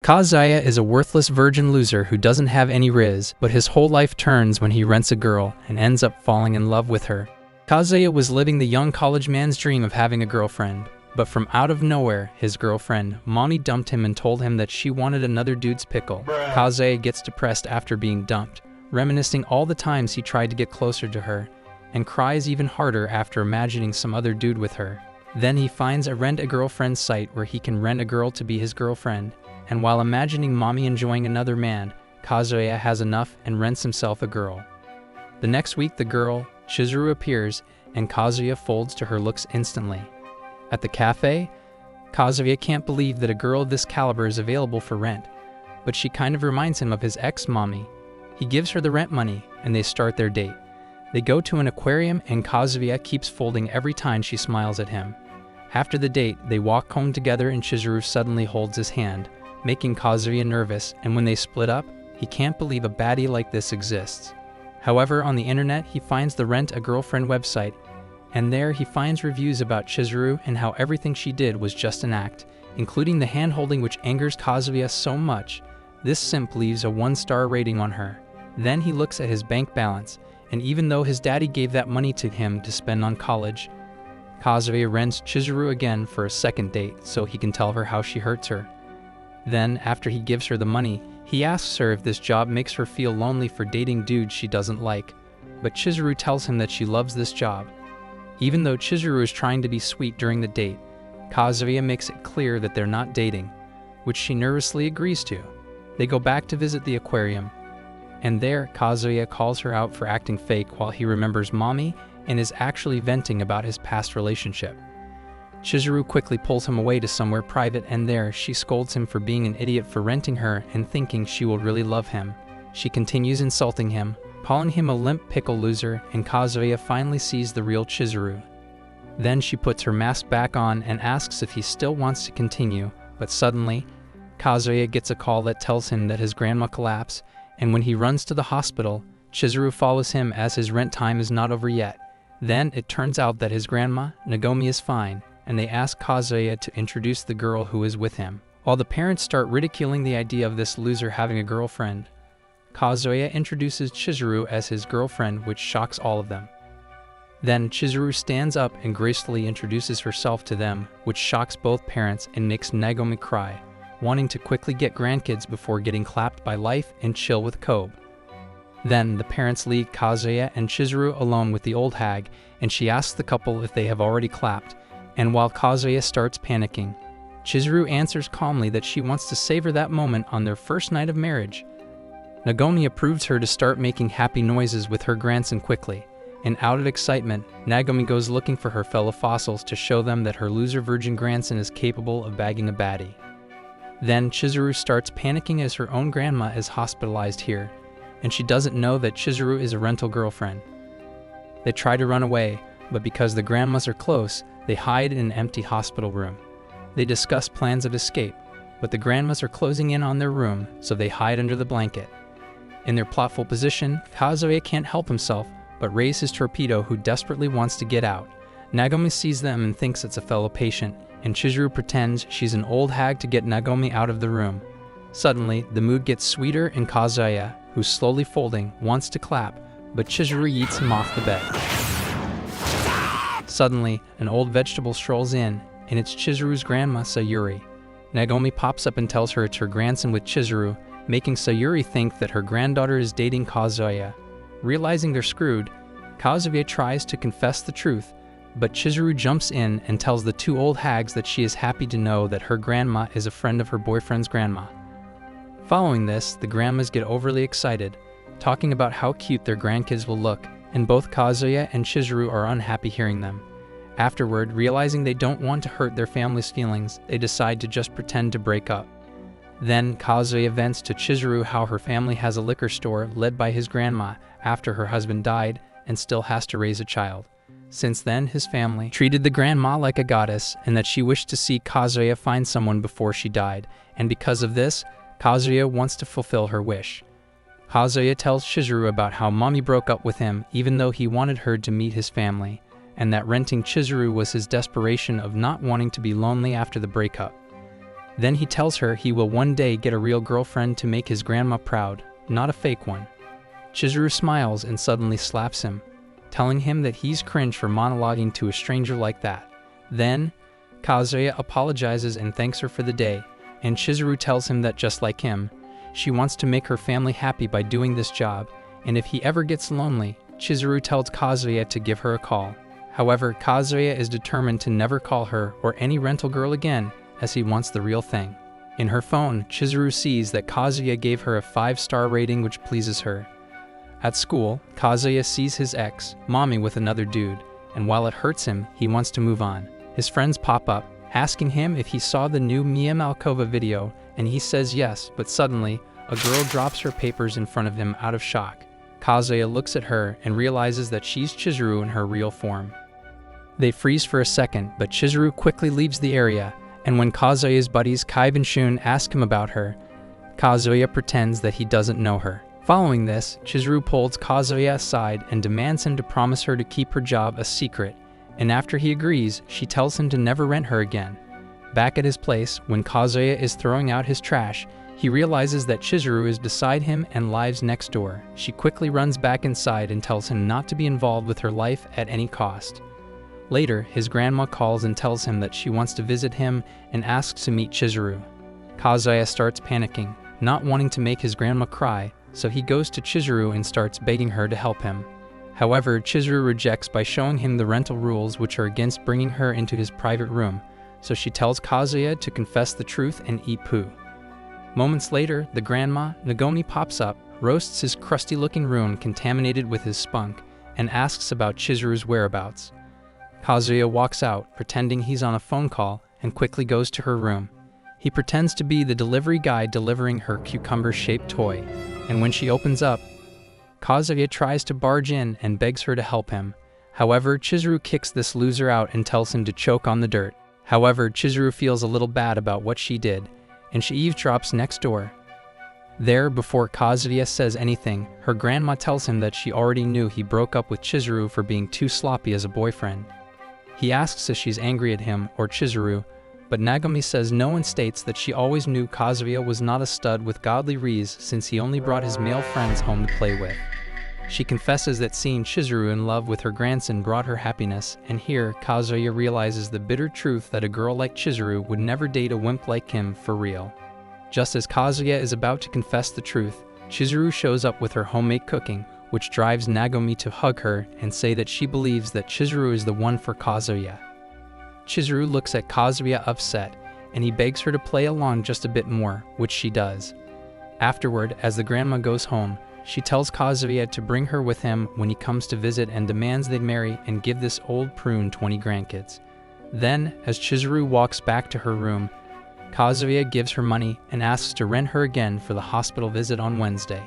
Kazuya is a worthless virgin loser who doesn't have any riz, but his whole life turns when he rents a girl and ends up falling in love with her. Kazuya was living the young college man's dream of having a girlfriend, but from out of nowhere, his girlfriend, Mommy, dumped him and told him that she wanted another dude's pickle. Kazuya gets depressed after being dumped, reminiscing all the times he tried to get closer to her, and cries even harder after imagining some other dude with her. Then he finds a rent-a-girlfriend site where he can rent a girl to be his girlfriend, and while imagining Mommy enjoying another man, Kazuya has enough and rents himself a girl. The next week the girl, Chizuru, appears, and Kazuya folds to her looks instantly. At the cafe, Kazuya can't believe that a girl of this caliber is available for rent, but she kind of reminds him of his ex-Mommy. He gives her the rent money, and they start their date. They go to an aquarium, and Kazuya keeps folding every time she smiles at him. After the date, they walk home together and Chizuru suddenly holds his hand, making Kazuya nervous, and when they split up, he can't believe a baddie like this exists. However, on the internet, he finds the Rent-a-Girlfriend website, and there he finds reviews about Chizuru and how everything she did was just an act, including the hand-holding which angers Kazuya so much. This simp leaves a 1-star rating on her. Then he looks at his bank balance, and even though his daddy gave that money to him to spend on college, Kazuya rents Chizuru again for a second date so he can tell her how she hurts her. Then, after he gives her the money, he asks her if this job makes her feel lonely for dating dudes she doesn't like, but Chizuru tells him that she loves this job. Even though Chizuru is trying to be sweet during the date, Kazuya makes it clear that they're not dating, which she nervously agrees to. They go back to visit the aquarium, and there Kazuya calls her out for acting fake while he remembers Mommy and is actually venting about his past relationship. Chizuru quickly pulls him away to somewhere private, and there she scolds him for being an idiot for renting her and thinking she will really love him. She continues insulting him, calling him a limp pickle loser, and Kazuya finally sees the real Chizuru. Then she puts her mask back on and asks if he still wants to continue, but suddenly, Kazuya gets a call that tells him that his grandma collapsed, and when he runs to the hospital, Chizuru follows him as his rent time is not over yet. Then it turns out that his grandma, Nagomi, is fine, and they ask Kazuya to introduce the girl who is with him. While the parents start ridiculing the idea of this loser having a girlfriend, Kazuya introduces Chizuru as his girlfriend, which shocks all of them. Then Chizuru stands up and gracefully introduces herself to them, which shocks both parents and makes Nagomi cry, wanting to quickly get grandkids before getting clapped by life and chill with Kobe. Then the parents leave Kazuya and Chizuru alone with the old hag, and she asks the couple if they have already clapped, and while Kazuya starts panicking, Chizuru answers calmly that she wants to savor that moment on their first night of marriage. Nagomi approves her to start making happy noises with her grandson quickly, and out of excitement, Nagomi goes looking for her fellow fossils to show them that her loser virgin grandson is capable of bagging a baddie. Then Chizuru starts panicking as her own grandma is hospitalized here, and she doesn't know that Chizuru is a rental girlfriend. They try to run away, but because the grandmas are close, they hide in an empty hospital room. They discuss plans of escape, but the grandmas are closing in on their room, so they hide under the blanket. In their plotful position, Kazuya can't help himself but raise his torpedo, who desperately wants to get out. Nagomi sees them and thinks it's a fellow patient, and Chizuru pretends she's an old hag to get Nagomi out of the room. Suddenly, the mood gets sweeter, and Kazuya, who's slowly folding, wants to clap, but Chizuru yeets him off the bed. Suddenly, an old vegetable strolls in, and it's Chizuru's grandma, Sayuri. Nagomi pops up and tells her it's her grandson with Chizuru, making Sayuri think that her granddaughter is dating Kazuya. Realizing they're screwed, Kazuya tries to confess the truth, but Chizuru jumps in and tells the two old hags that she is happy to know that her grandma is a friend of her boyfriend's grandma. Following this, the grandmas get overly excited, talking about how cute their grandkids will look, and both Kazuya and Chizuru are unhappy hearing them. Afterward, realizing they don't want to hurt their family's feelings, they decide to just pretend to break up. Then Kazuya vents to Chizuru how her family has a liquor store led by his grandma after her husband died and still has to raise a child. Since then, his family treated the grandma like a goddess, and that she wished to see Kazuya find someone before she died, and because of this, Kazuya wants to fulfill her wish. Kazuya tells Chizuru about how Mommy broke up with him even though he wanted her to meet his family, and that renting Chizuru was his desperation of not wanting to be lonely after the breakup. Then he tells her he will one day get a real girlfriend to make his grandma proud, not a fake one. Chizuru smiles and suddenly slaps him, telling him that he's cringe for monologuing to a stranger like that. Then, Kazuya apologizes and thanks her for the day, and Chizuru tells him that just like him, she wants to make her family happy by doing this job, and if he ever gets lonely, Chizuru tells Kazuya to give her a call. However, Kazuya is determined to never call her or any rental girl again, as he wants the real thing. In her phone, Chizuru sees that Kazuya gave her a 5-star rating, which pleases her. At school, Kazuya sees his ex, Mommy, with another dude, and while it hurts him, he wants to move on. His friends pop up, asking him if he saw the new Mia Malkova video, and he says yes, but suddenly, a girl drops her papers in front of him out of shock. Kazuya looks at her and realizes that she's Chizuru in her real form. They freeze for a second, but Chizuru quickly leaves the area, and when Kazuya's buddies Kaiba and Shun ask him about her, Kazuya pretends that he doesn't know her. Following this, Chizuru pulls Kazuya aside and demands him to promise her to keep her job a secret, and after he agrees, she tells him to never rent her again. Back at his place, when Kazuya is throwing out his trash, he realizes that Chizuru is beside him and lives next door. She quickly runs back inside and tells him not to be involved with her life at any cost. Later, his grandma calls and tells him that she wants to visit him and asks to meet Chizuru. Kazuya starts panicking, not wanting to make his grandma cry, so he goes to Chizuru and starts begging her to help him. However, Chizuru rejects by showing him the rental rules, which are against bringing her into his private room, so she tells Kazuya to confess the truth and eat poo. Moments later, the grandma, Nagomi, pops up, roasts his crusty-looking room contaminated with his spunk, and asks about Chizuru's whereabouts. Kazuya walks out, pretending he's on a phone call, and quickly goes to her room. He pretends to be the delivery guy delivering her cucumber-shaped toy, and when she opens up, Kazuya tries to barge in and begs her to help him. However, Chizuru kicks this loser out and tells him to choke on the dirt. However, Chizuru feels a little bad about what she did, and she eavesdrops next door. There, before Kazuya says anything, her grandma tells him that she already knew he broke up with Chizuru for being too sloppy as a boyfriend. He asks if she's angry at him or Chizuru, but Nagomi says no, and states that she always knew Kazuya was not a stud with godly rees since he only brought his male friends home to play with. She confesses that seeing Chizuru in love with her grandson brought her happiness, and here Kazuya realizes the bitter truth that a girl like Chizuru would never date a wimp like him for real. Just as Kazuya is about to confess the truth, Chizuru shows up with her homemade cooking, which drives Nagomi to hug her and say that she believes that Chizuru is the one for Kazuya. Chizuru looks at Kazuya upset, and he begs her to play along just a bit more, which she does. Afterward, as the grandma goes home, she tells Kazuya to bring her with him when he comes to visit and demands they marry and give this old prune 20 grandkids. Then, as Chizuru walks back to her room, Kazuya gives her money and asks to rent her again for the hospital visit on Wednesday.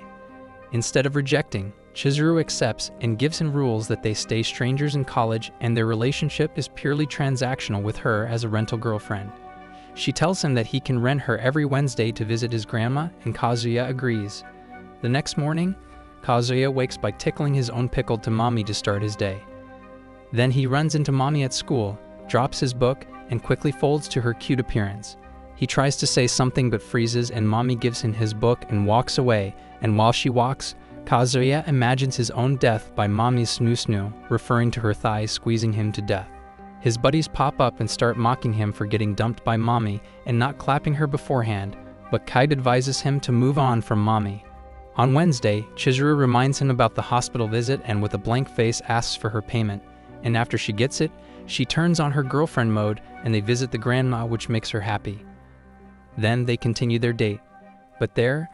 Instead of rejecting, Chizuru accepts and gives him rules that they stay strangers in college and their relationship is purely transactional with her as a rental girlfriend. She tells him that he can rent her every Wednesday to visit his grandma, and Kazuya agrees. The next morning, Kazuya wakes by tickling his own pickle to Mommy to start his day. Then he runs into Mommy at school, drops his book, and quickly folds to her cute appearance. He tries to say something but freezes, and Mommy gives him his book and walks away, and while she walks, Kazuya imagines his own death by Mommy's snoo-snoo, referring to her thighs squeezing him to death. His buddies pop up and start mocking him for getting dumped by Mommy and not clapping her beforehand, but Kite advises him to move on from Mommy. On Wednesday, Chizuru reminds him about the hospital visit and with a blank face asks for her payment, and after she gets it, she turns on her girlfriend mode and they visit the grandma, which makes her happy. Then they continue their date, but there,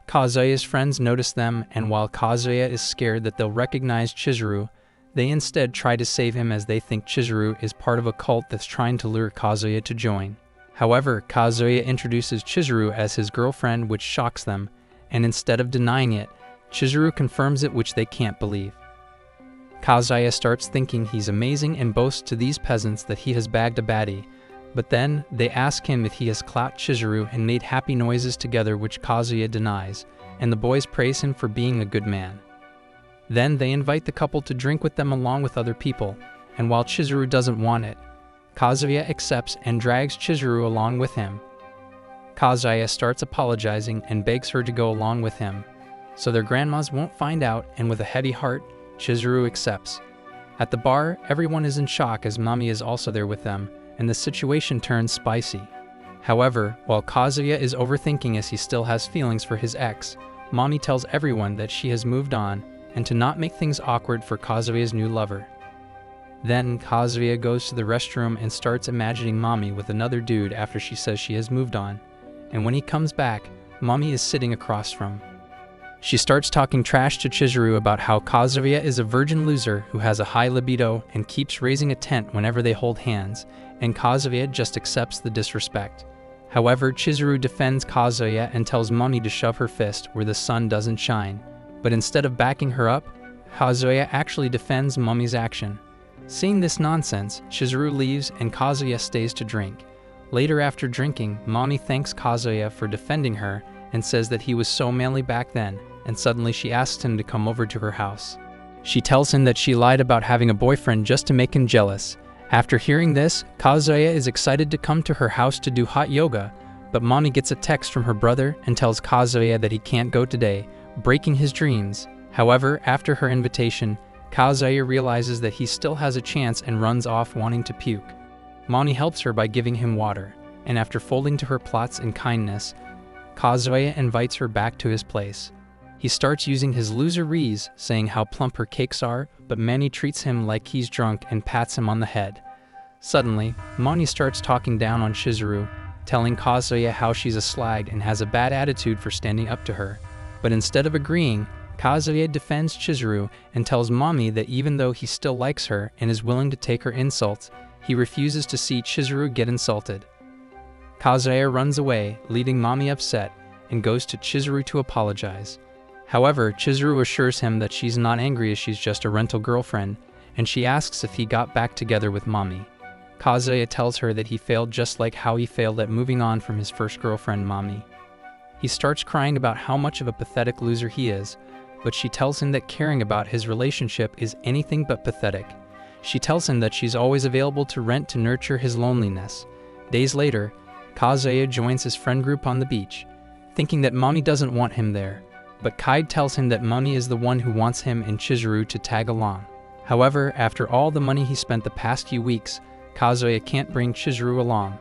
Kazuya's friends notice them, and while Kazuya is scared that they'll recognize Chizuru, they instead try to save him as they think Chizuru is part of a cult that's trying to lure Kazuya to join. However, Kazuya introduces Chizuru as his girlfriend, which shocks them, and instead of denying it, Chizuru confirms it, which they can't believe. Kazuya starts thinking he's amazing and boasts to these peasants that he has bagged a baddie, but then they ask him if he has clapped Chizuru and made happy noises together, which Kazuya denies, and the boys praise him for being a good man. Then they invite the couple to drink with them along with other people, and while Chizuru doesn't want it, Kazuya accepts and drags Chizuru along with him. Kazuya starts apologizing and begs her to go along with him, so their grandmas won't find out, and with a heavy heart, Chizuru accepts. At the bar, everyone is in shock as Mami is also there with them, and the situation turns spicy. However, while Kazuya is overthinking as he still has feelings for his ex, Mami tells everyone that she has moved on and to not make things awkward for Kazuya's new lover. Then Kazuya goes to the restroom and starts imagining Mami with another dude after she says she has moved on, and when he comes back, Mami is sitting across from. She starts talking trash to Chizuru about how Kazuya is a virgin loser who has a high libido and keeps raising a tent whenever they hold hands, and Kazuya just accepts the disrespect. However, Chizuru defends Kazuya and tells Mami to shove her fist where the sun doesn't shine, but instead of backing her up, Kazuya actually defends Mami's action. Seeing this nonsense, Chizuru leaves and Kazuya stays to drink. Later, after drinking, Mami thanks Kazuya for defending her and says that he was so manly back then, and suddenly she asks him to come over to her house. She tells him that she lied about having a boyfriend just to make him jealous. After hearing this, Kazuya is excited to come to her house to do hot yoga, but Mami gets a text from her brother and tells Kazuya that he can't go today, breaking his dreams. However, after her invitation, Kazuya realizes that he still has a chance and runs off wanting to puke. Mami helps her by giving him water, and after folding to her plots and kindness, Kazuya invites her back to his place. He starts using his loser rees, saying how plump her cakes are, but Mani treats him like he's drunk and pats him on the head. Suddenly, Mani starts talking down on Chizuru, telling Kazuya how she's a slag and has a bad attitude for standing up to her. But instead of agreeing, Kazuya defends Chizuru and tells Mami that even though he still likes her and is willing to take her insults, he refuses to see Chizuru get insulted. Kazuya runs away, leaving Mami upset, and goes to Chizuru to apologize. However, Chizuru assures him that she's not angry as she's just a rental girlfriend, and she asks if he got back together with Mami. Kazuya tells her that he failed just like how he failed at moving on from his first girlfriend, Mami. He starts crying about how much of a pathetic loser he is, but she tells him that caring about his relationship is anything but pathetic. She tells him that she's always available to rent to nurture his loneliness. Days later, Kazuya joins his friend group on the beach, thinking that Mami doesn't want him there, but Kaide tells him that Mami is the one who wants him and Chizuru to tag along. However, after all the money he spent the past few weeks, Kazuya can't bring Chizuru along.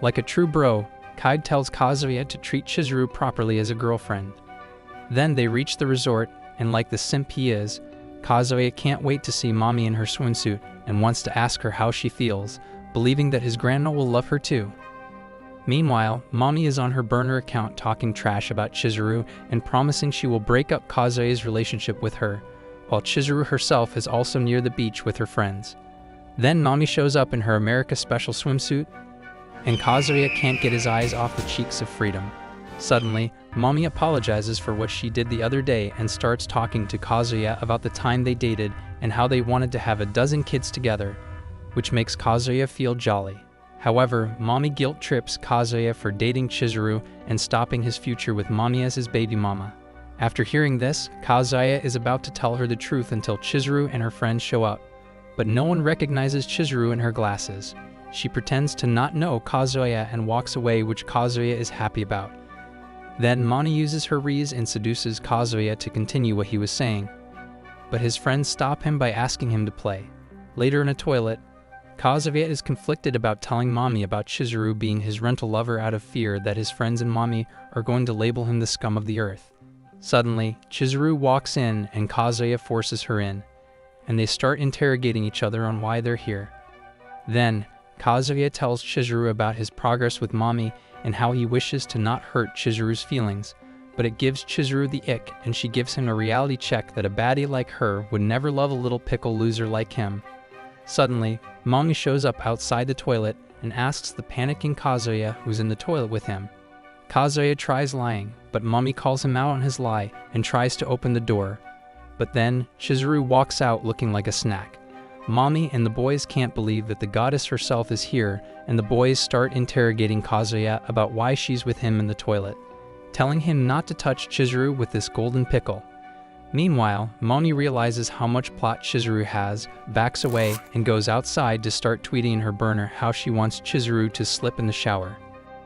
Like a true bro, Kaide tells Kazuya to treat Chizuru properly as a girlfriend. Then they reach the resort, and like the simp he is, Kazuya can't wait to see Mami in her swimsuit and wants to ask her how she feels, believing that his grandma will love her too. Meanwhile, Mami is on her burner account talking trash about Chizuru and promising she will break up Kazuya's relationship with her, while Chizuru herself is also near the beach with her friends. Then Mami shows up in her America Special swimsuit, and Kazuya can't get his eyes off the cheeks of freedom. Suddenly, Mami apologizes for what she did the other day and starts talking to Kazuya about the time they dated and how they wanted to have a dozen kids together, which makes Kazuya feel jolly. However, Mami guilt trips Kazuya for dating Chizuru and stopping his future with Mami as his baby mama. After hearing this, Kazuya is about to tell her the truth until Chizuru and her friends show up, but no one recognizes Chizuru in her glasses. She pretends to not know Kazuya and walks away, which Kazuya is happy about. Then Mani uses her rees and seduces Kazuya to continue what he was saying, but his friends stop him by asking him to play. Later in a toilet, Kazuya is conflicted about telling Mami about Chizuru being his rental lover out of fear that his friends and Mami are going to label him the scum of the earth. Suddenly, Chizuru walks in and Kazuya forces her in, and they start interrogating each other on why they're here. Then, Kazuya tells Chizuru about his progress with Mami and how he wishes to not hurt Chizuru's feelings, but it gives Chizuru the ick, and she gives him a reality check that a baddie like her would never love a little pickle loser like him. Suddenly, Mami shows up outside the toilet and asks the panicking Kazuya who's in the toilet with him. Kazuya tries lying, but Mami calls him out on his lie and tries to open the door. But then, Chizuru walks out looking like a snack. Mami and the boys can't believe that the goddess herself is here, and the boys start interrogating Kazuya about why she's with him in the toilet, telling him not to touch Chizuru with this golden pickle. Meanwhile, Mami realizes how much plot Chizuru has, backs away, and goes outside to start tweeting in her burner how she wants Chizuru to slip in the shower.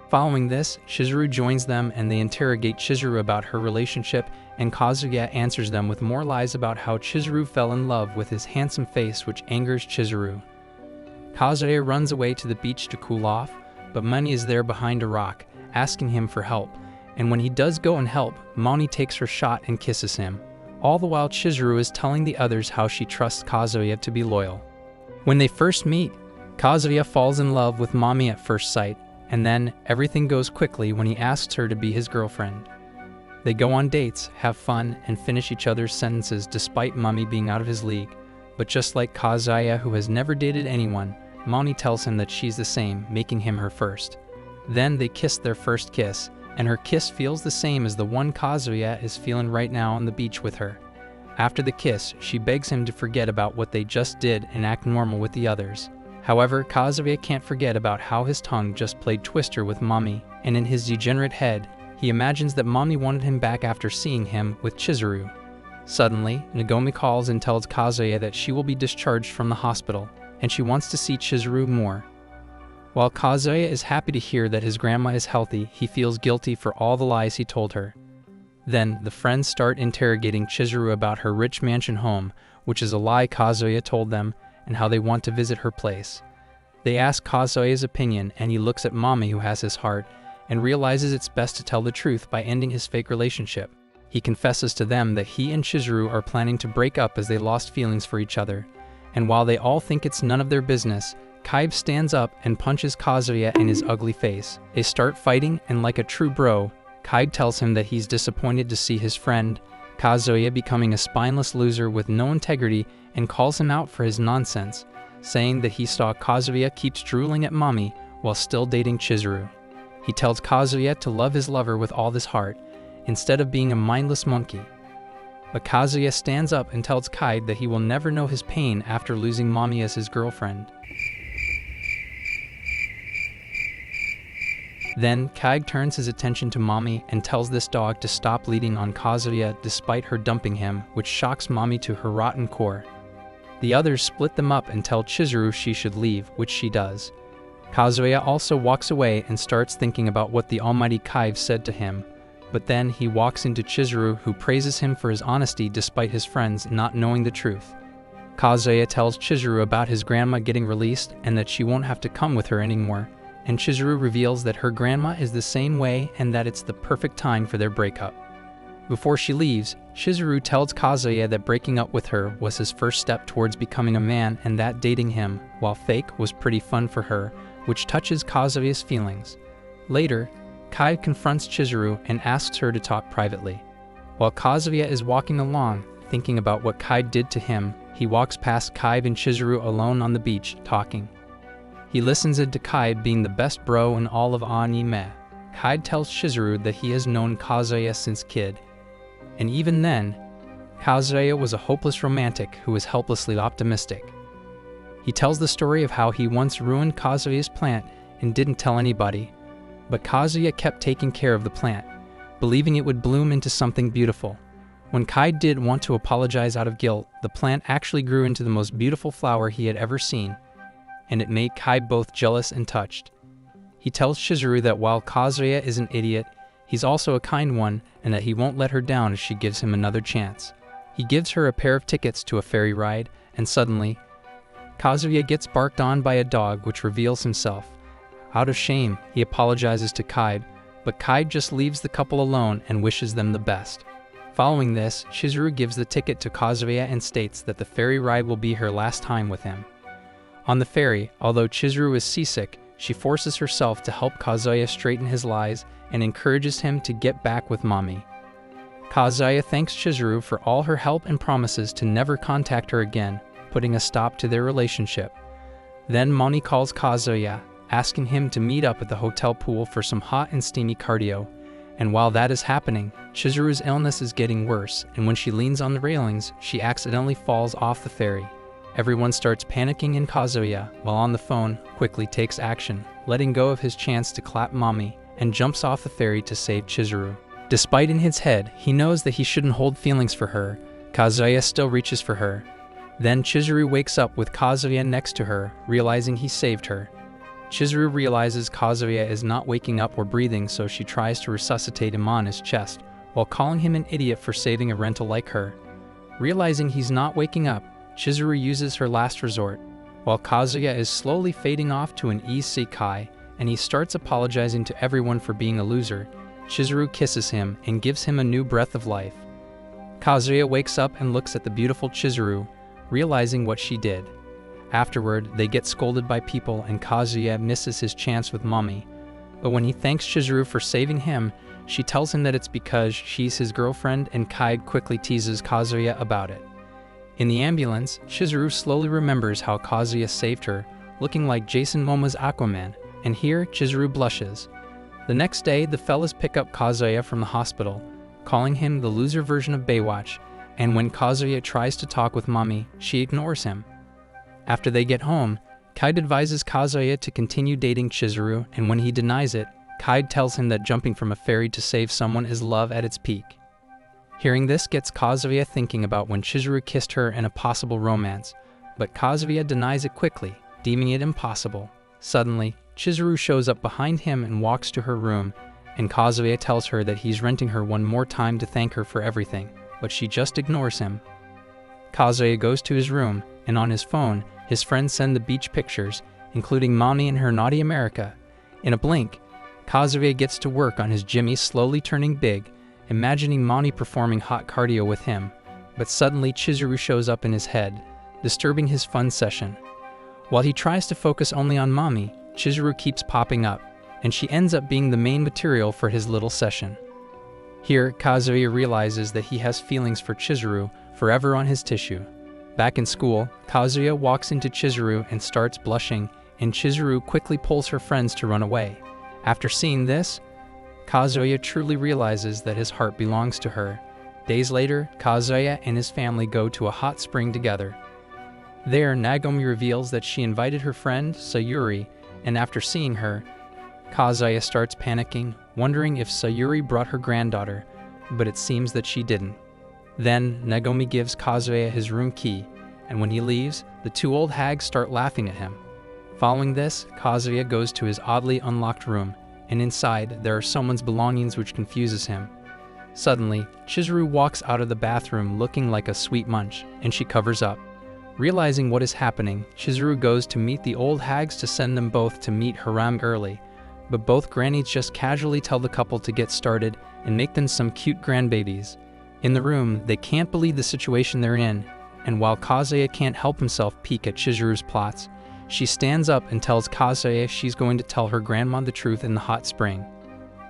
Following this, Chizuru joins them and they interrogate Chizuru about her relationship, and Kazuya answers them with more lies about how Chizuru fell in love with his handsome face, which angers Chizuru. Kazuya runs away to the beach to cool off, but Mani is there behind a rock, asking him for help, and when he does go and help, Mani takes her shot and kisses him. All the while Chizuru is telling the others how she trusts Kazuya to be loyal. When they first meet, Kazuya falls in love with Mami at first sight, and then everything goes quickly when he asks her to be his girlfriend. They go on dates, have fun, and finish each other's sentences despite Mami being out of his league. But just like Kazuya, who has never dated anyone, Mani tells him that she's the same, making him her first. Then they kiss their first kiss, and her kiss feels the same as the one Kazuya is feeling right now on the beach with her. After the kiss, she begs him to forget about what they just did and act normal with the others. However, Kazuya can't forget about how his tongue just played Twister with Mami, and in his degenerate head, he imagines that Mami wanted him back after seeing him with Chizuru. Suddenly, Nagomi calls and tells Kazuya that she will be discharged from the hospital, and she wants to see Chizuru more. While Kazuya is happy to hear that his grandma is healthy, he feels guilty for all the lies he told her. Then, the friends start interrogating Chizuru about her rich mansion home, which is a lie Kazuya told them, and how they want to visit her place. They ask Kazuya's opinion, and he looks at Mami, who has his heart, and realizes it's best to tell the truth by ending his fake relationship. He confesses to them that he and Chizuru are planning to break up as they lost feelings for each other, and while they all think it's none of their business, Kaib stands up and punches Kazuya in his ugly face. They start fighting, and like a true bro, Kaib tells him that he's disappointed to see his friend, Kazuya, becoming a spineless loser with no integrity, and calls him out for his nonsense, saying that he saw Kazuya keeps drooling at Mami while still dating Chizuru. He tells Kazuya to love his lover with all his heart, instead of being a mindless monkey. But Kazuya stands up and tells Kaib that he will never know his pain after losing Mami as his girlfriend. Then, Kaib turns his attention to Mami and tells this dog to stop leading on Kazuya despite her dumping him, which shocks Mami to her rotten core. The others split them up and tell Chizuru she should leave, which she does. Kazuya also walks away and starts thinking about what the almighty Kaib said to him, but then he walks into Chizuru, who praises him for his honesty despite his friends not knowing the truth. Kazuya tells Chizuru about his grandma getting released and that she won't have to come with her anymore, and Chizuru reveals that her grandma is the same way and that it's the perfect time for their breakup. Before she leaves, Chizuru tells Kazuya that breaking up with her was his first step towards becoming a man and that dating him, while fake, was pretty fun for her, which touches Kazuya's feelings. Later, Kaib confronts Chizuru and asks her to talk privately. While Kazuya is walking along, thinking about what Kaib did to him, he walks past Kaib and Chizuru alone on the beach, talking. He listens into Kaib being the best bro in all of anime. Kaib tells Chizuru that he has known Kazuya since kid. And even then, Kazuya was a hopeless romantic who was helplessly optimistic. He tells the story of how he once ruined Kazuya's plant and didn't tell anybody, but Kazuya kept taking care of the plant, believing it would bloom into something beautiful. When Kaib did want to apologize out of guilt, the plant actually grew into the most beautiful flower he had ever seen, and it made Kaib both jealous and touched. He tells Chizuru that while Kazuya is an idiot, he's also a kind one and that he won't let her down if she gives him another chance. He gives her a pair of tickets to a ferry ride, and suddenly, Kazuya gets barked on by a dog, which reveals himself. Out of shame, he apologizes to Kaib, but Kaib just leaves the couple alone and wishes them the best. Following this, Chizuru gives the ticket to Kazuya and states that the ferry ride will be her last time with him. On the ferry, although Chizuru is seasick, she forces herself to help Kazuya straighten his lies and encourages him to get back with Mami. Kazuya thanks Chizuru for all her help and promises to never contact her again, putting a stop to their relationship. Then Moni calls Kazuya, asking him to meet up at the hotel pool for some hot and steamy cardio. And while that is happening, Chizuru's illness is getting worse, and when she leans on the railings, she accidentally falls off the ferry. Everyone starts panicking, and Kazuya, while on the phone, quickly takes action, letting go of his chance to clap Mami, and jumps off the ferry to save Chizuru. Despite in his head, he knows that he shouldn't hold feelings for her, Kazuya still reaches for her. Then Chizuru wakes up with Kazuya next to her, realizing he saved her. Chizuru realizes Kazuya is not waking up or breathing, so she tries to resuscitate him on his chest, while calling him an idiot for saving a rental like her. Realizing he's not waking up, Chizuru uses her last resort. While Kazuya is slowly fading off to an isekai, and he starts apologizing to everyone for being a loser, Chizuru kisses him and gives him a new breath of life. Kazuya wakes up and looks at the beautiful Chizuru, realizing what she did. Afterward, they get scolded by people and Kazuya misses his chance with Mommy. But when he thanks Chizuru for saving him, she tells him that it's because she's his girlfriend, and Kaid quickly teases Kazuya about it. In the ambulance, Chizuru slowly remembers how Kazuya saved her, looking like Jason Momoa's Aquaman, and here Chizuru blushes. The next day, the fellas pick up Kazuya from the hospital, calling him the loser version of Baywatch, and when Kazuya tries to talk with Mommy, she ignores him. After they get home, Kaid advises Kazuya to continue dating Chizuru, and when he denies it, Kaid tells him that jumping from a ferry to save someone is love at its peak. Hearing this gets Kazuya thinking about when Chizuru kissed her and a possible romance, but Kazuya denies it quickly, deeming it impossible. Suddenly, Chizuru shows up behind him and walks to her room, and Kazuya tells her that he's renting her one more time to thank her for everything, but she just ignores him. Kazuya goes to his room, and on his phone, his friends send the beach pictures, including Mommy and her naughty America. In a blink, Kazuya gets to work on his Jimmy slowly turning big, imagining Mommy performing hot cardio with him, but suddenly Chizuru shows up in his head, disturbing his fun session. While he tries to focus only on Mommy, Chizuru keeps popping up, and she ends up being the main material for his little session. Here, Kazuya realizes that he has feelings for Chizuru forever on his tissue. Back in school, Kazuya walks into Chizuru and starts blushing, and Chizuru quickly pulls her friends to run away. After seeing this, Kazuya truly realizes that his heart belongs to her. Days later, Kazuya and his family go to a hot spring together. There, Nagomi reveals that she invited her friend, Sayuri, and after seeing her, Kazuya starts panicking, wondering if Sayuri brought her granddaughter, but it seems that she didn't. Then, Nagomi gives Kazuya his room key, and when he leaves, the two old hags start laughing at him. Following this, Kazuya goes to his oddly unlocked room, and inside, there are someone's belongings which confuses him. Suddenly, Chizuru walks out of the bathroom looking like a sweet munch, and she covers up. Realizing what is happening, Chizuru goes to meet the old hags to send them both to meet Haram early, but both grannies just casually tell the couple to get started and make them some cute grandbabies. In the room, they can't believe the situation they're in, and while Kazuya can't help himself peek at Chizuru's plots, she stands up and tells Kazuya she's going to tell her grandma the truth in the hot spring.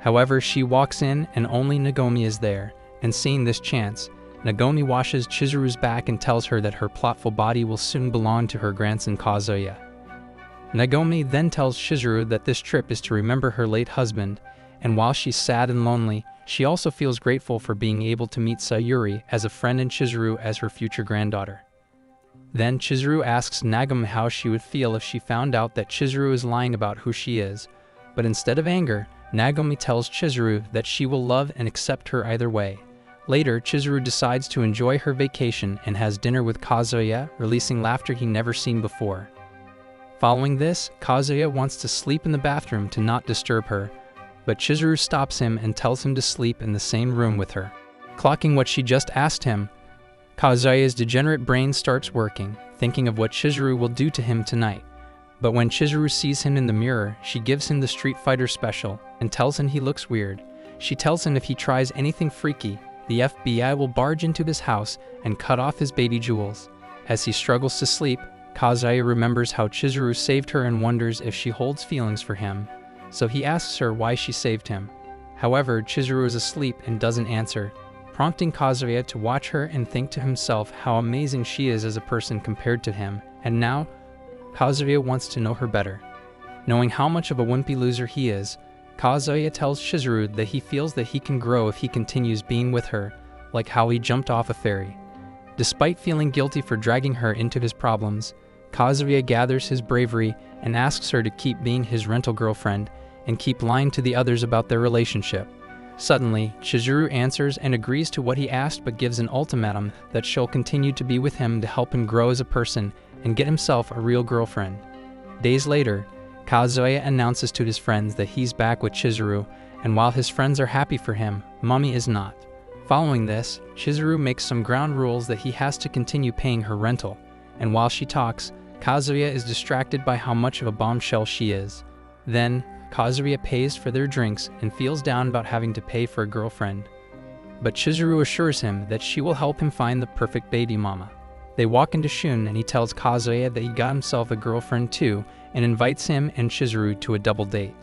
However, she walks in and only Nagomi is there, and seeing this chance, Nagomi washes Chizuru's back and tells her that her plotful body will soon belong to her grandson Kazuya. Nagomi then tells Chizuru that this trip is to remember her late husband, and while she's sad and lonely, she also feels grateful for being able to meet Sayuri as a friend and Chizuru as her future granddaughter. Then Chizuru asks Nagomi how she would feel if she found out that Chizuru is lying about who she is, but instead of anger, Nagomi tells Chizuru that she will love and accept her either way. Later, Chizuru decides to enjoy her vacation and has dinner with Kazuya, releasing laughter he never seen before. Following this, Kazuya wants to sleep in the bathroom to not disturb her, but Chizuru stops him and tells him to sleep in the same room with her. Clocking what she just asked him, Kazuya's degenerate brain starts working, thinking of what Chizuru will do to him tonight. But when Chizuru sees him in the mirror, she gives him the Street Fighter special and tells him he looks weird. She tells him if he tries anything freaky, the FBI will barge into his house and cut off his baby jewels. As he struggles to sleep, Kazuya remembers how Chizuru saved her and wonders if she holds feelings for him, so he asks her why she saved him. However, Chizuru is asleep and doesn't answer, prompting Kazuya to watch her and think to himself how amazing she is as a person compared to him, and now, Kazuya wants to know her better. Knowing how much of a wimpy loser he is, Kazuya tells Chizuru that he feels that he can grow if he continues being with her, like how he jumped off a ferry. Despite feeling guilty for dragging her into his problems, Kazuya gathers his bravery and asks her to keep being his rental girlfriend and keep lying to the others about their relationship. Suddenly, Chizuru answers and agrees to what he asked but gives an ultimatum that she'll continue to be with him to help him grow as a person and get himself a real girlfriend. Days later, Kazuya announces to his friends that he's back with Chizuru, and while his friends are happy for him, Mami is not. Following this, Chizuru makes some ground rules that he has to continue paying her rental, and while she talks, Kazuya is distracted by how much of a bombshell she is. Then, Kazuya pays for their drinks and feels down about having to pay for a girlfriend. But Chizuru assures him that she will help him find the perfect baby mama. They walk into Shun and he tells Kazuya that he got himself a girlfriend too and invites him and Chizuru to a double date.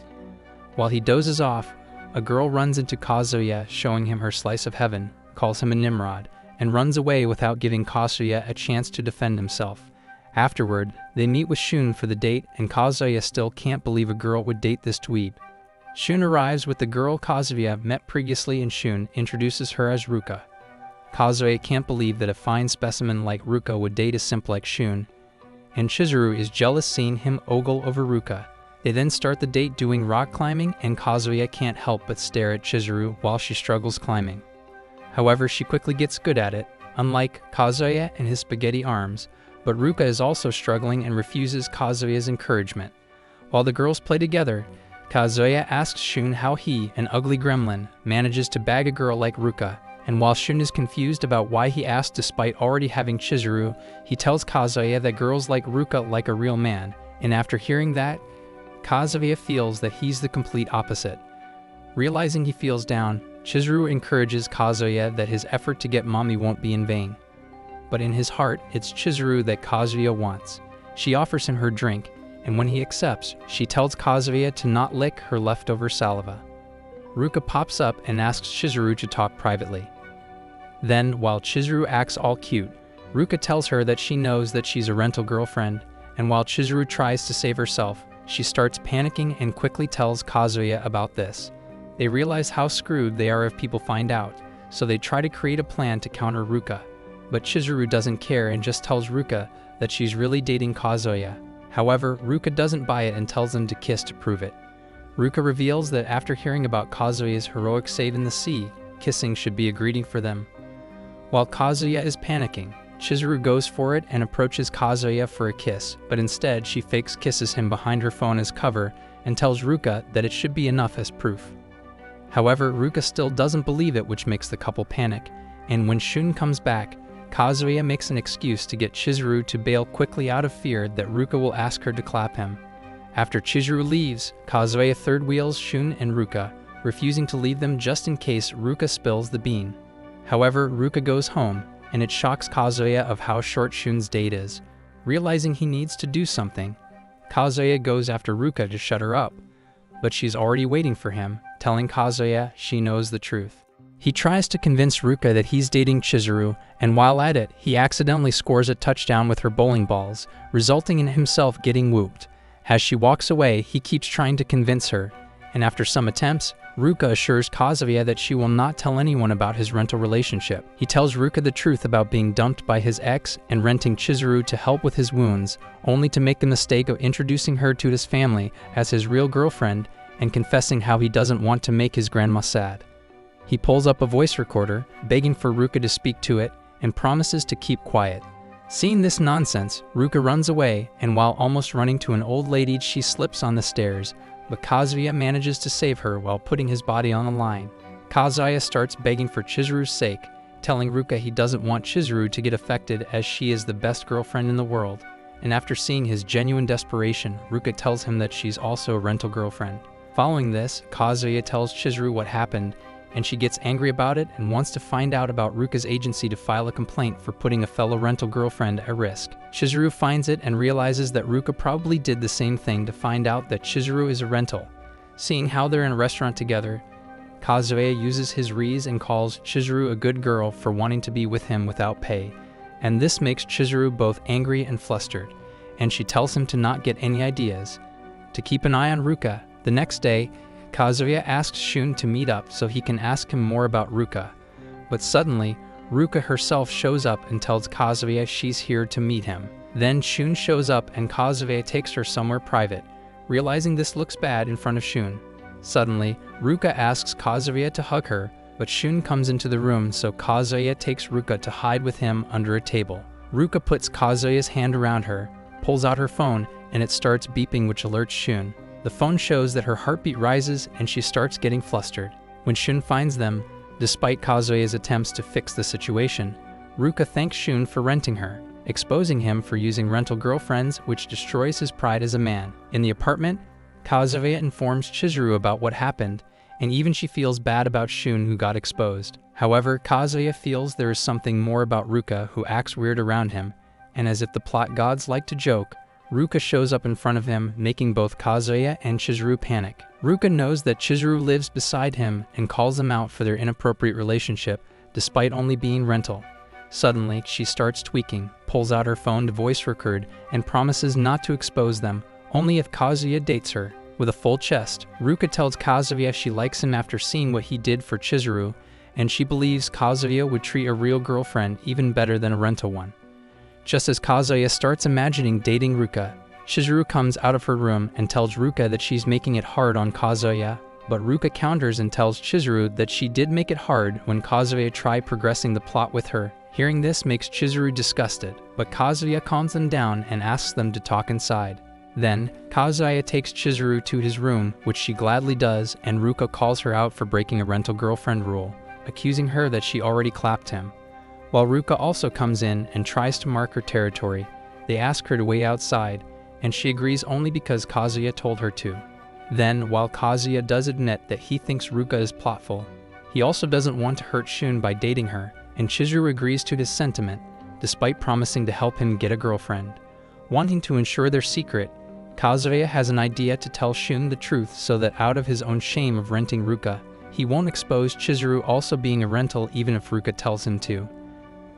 While he dozes off, a girl runs into Kazuya showing him her slice of heaven, calls him a Nimrod, and runs away without giving Kazuya a chance to defend himself. Afterward, they meet with Shun for the date and Kazuya still can't believe a girl would date this dweeb. Shun arrives with the girl Kazuya met previously and Shun introduces her as Ruka. Kazuya can't believe that a fine specimen like Ruka would date a simp like Shun, and Chizuru is jealous seeing him ogle over Ruka. They then start the date doing rock climbing and Kazuya can't help but stare at Chizuru while she struggles climbing. However, she quickly gets good at it, unlike Kazuya and his spaghetti arms, but Ruka is also struggling and refuses Kazuya's encouragement. While the girls play together, Kazuya asks Shun how he, an ugly gremlin, manages to bag a girl like Ruka, and while Shun is confused about why he asked despite already having Chizuru, he tells Kazuya that girls like Ruka like a real man, and after hearing that, Kazuya feels that he's the complete opposite. Realizing he feels down, Chizuru encourages Kazuya that his effort to get Mami won't be in vain. But in his heart, it's Chizuru that Kazuya wants. She offers him her drink, and when he accepts, she tells Kazuya to not lick her leftover saliva. Ruka pops up and asks Chizuru to talk privately. Then, while Chizuru acts all cute, Ruka tells her that she knows that she's a rental girlfriend, and while Chizuru tries to save herself, she starts panicking and quickly tells Kazuya about this. They realize how screwed they are if people find out, so they try to create a plan to counter Ruka. But Chizuru doesn't care and just tells Ruka that she's really dating Kazuya. However, Ruka doesn't buy it and tells them to kiss to prove it. Ruka reveals that after hearing about Kazuya's heroic save in the sea, kissing should be a greeting for them. While Kazuya is panicking, Chizuru goes for it and approaches Kazuya for a kiss, but instead she fakes kisses him behind her phone as cover and tells Ruka that it should be enough as proof. However, Ruka still doesn't believe it, which makes the couple panic, and when Shun comes back, Kazuya makes an excuse to get Chizuru to bail quickly out of fear that Ruka will ask her to clap him. After Chizuru leaves, Kazuya third wheels Shun and Ruka, refusing to leave them just in case Ruka spills the bean. However, Ruka goes home, and it shocks Kazuya of how short Shun's date is. Realizing he needs to do something, Kazuya goes after Ruka to shut her up, but she's already waiting for him, telling Kazuya she knows the truth. He tries to convince Ruka that he's dating Chizuru, and while at it, he accidentally scores a touchdown with her bowling balls, resulting in himself getting whooped. As she walks away, he keeps trying to convince her, and after some attempts, Ruka assures Kazuya that she will not tell anyone about his rental relationship. He tells Ruka the truth about being dumped by his ex and renting Chizuru to help with his wounds, only to make the mistake of introducing her to his family as his real girlfriend and confessing how he doesn't want to make his grandma sad. He pulls up a voice recorder, begging for Ruka to speak to it, and promises to keep quiet. Seeing this nonsense, Ruka runs away, and while almost running to an old lady, she slips on the stairs, but Kazuya manages to save her while putting his body on the line. Kazuya starts begging for Chizuru's sake, telling Ruka he doesn't want Chizuru to get affected as she is the best girlfriend in the world, and after seeing his genuine desperation, Ruka tells him that she's also a rental girlfriend. Following this, Kazuya tells Chizuru what happened, and she gets angry about it and wants to find out about Ruka's agency to file a complaint for putting a fellow rental girlfriend at risk. Chizuru finds it and realizes that Ruka probably did the same thing to find out that Chizuru is a rental. Seeing how they're in a restaurant together, Kazuya uses his reason and calls Chizuru a good girl for wanting to be with him without pay, and this makes Chizuru both angry and flustered, and she tells him to not get any ideas, to keep an eye on Ruka. The next day, Kazuya asks Shun to meet up so he can ask him more about Ruka, but suddenly, Ruka herself shows up and tells Kazuya she's here to meet him. Then Shun shows up and Kazuya takes her somewhere private, realizing this looks bad in front of Shun. Suddenly, Ruka asks Kazuya to hug her, but Shun comes into the room so Kazuya takes Ruka to hide with him under a table. Ruka puts Kazuya's hand around her, pulls out her phone, and it starts beeping, which alerts Shun. The phone shows that her heartbeat rises and she starts getting flustered. When Shun finds them, despite Kazuya's attempts to fix the situation, Ruka thanks Shun for renting her, exposing him for using rental girlfriends, which destroys his pride as a man. In the apartment, Kazuya informs Chizuru about what happened, and even she feels bad about Shun, who got exposed. However, Kazuya feels there is something more about Ruka, who acts weird around him, and as if the plot gods like to joke, Ruka shows up in front of him, making both Kazuya and Chizuru panic. Ruka knows that Chizuru lives beside him and calls him out for their inappropriate relationship, despite only being rental. Suddenly, she starts tweaking, pulls out her phone to voice record, and promises not to expose them, only if Kazuya dates her. With a full chest, Ruka tells Kazuya she likes him after seeing what he did for Chizuru, and she believes Kazuya would treat a real girlfriend even better than a rental one. Just as Kazuya starts imagining dating Ruka, Chizuru comes out of her room and tells Ruka that she's making it hard on Kazuya, but Ruka counters and tells Chizuru that she did make it hard when Kazuya tried progressing the plot with her. Hearing this makes Chizuru disgusted, but Kazuya calms them down and asks them to talk inside. Then, Kazuya takes Chizuru to his room, which she gladly does, and Ruka calls her out for breaking a rental girlfriend rule, accusing her that she already clapped him. While Ruka also comes in and tries to mark her territory, they ask her to wait outside, and she agrees only because Kazuya told her to. Then, while Kazuya does admit that he thinks Ruka is plotful, he also doesn't want to hurt Shun by dating her, and Chizuru agrees to his sentiment, despite promising to help him get a girlfriend. Wanting to ensure their secret, Kazuya has an idea to tell Shun the truth so that out of his own shame of renting Ruka, he won't expose Chizuru also being a rental even if Ruka tells him to.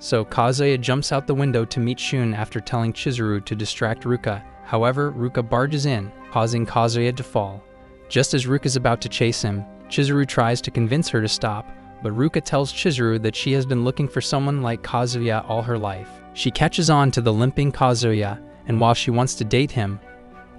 So Kazuya jumps out the window to meet Shun after telling Chizuru to distract Ruka. However, Ruka barges in, causing Kazuya to fall. Just as Ruka's about to chase him, Chizuru tries to convince her to stop, but Ruka tells Chizuru that she has been looking for someone like Kazuya all her life. She catches on to the limping Kazuya, and while she wants to date him,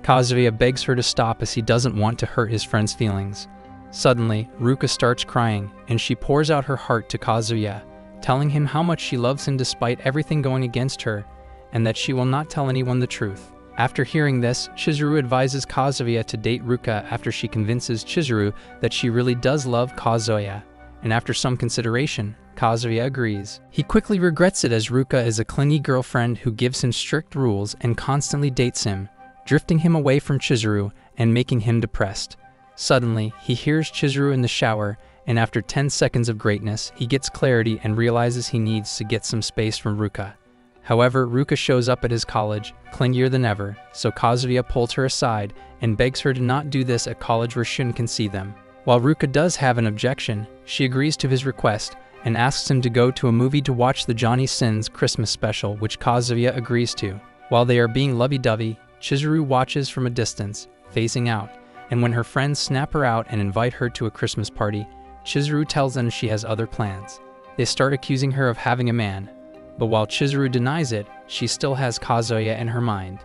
Kazuya begs her to stop as he doesn't want to hurt his friend's feelings. Suddenly, Ruka starts crying, and she pours out her heart to Kazuya, telling him how much she loves him despite everything going against her, and that she will not tell anyone the truth. After hearing this, Chizuru advises Kazuya to date Ruka after she convinces Chizuru that she really does love Kazuya, and after some consideration, Kazuya agrees. He quickly regrets it as Ruka is a clingy girlfriend who gives him strict rules and constantly dates him, drifting him away from Chizuru and making him depressed. Suddenly, he hears Chizuru in the shower, and after 10 seconds of greatness, he gets clarity and realizes he needs to get some space from Ruka. However, Ruka shows up at his college, clingier than ever, so Kazuya pulls her aside and begs her to not do this at college where Shun can see them. While Ruka does have an objection, she agrees to his request and asks him to go to a movie to watch the Johnny Sins Christmas special, which Kazuya agrees to. While they are being lovey-dovey, Chizuru watches from a distance, phasing out, and when her friends snap her out and invite her to a Christmas party, Chizuru tells them she has other plans. They start accusing her of having a man, but while Chizuru denies it, she still has Kazuya in her mind.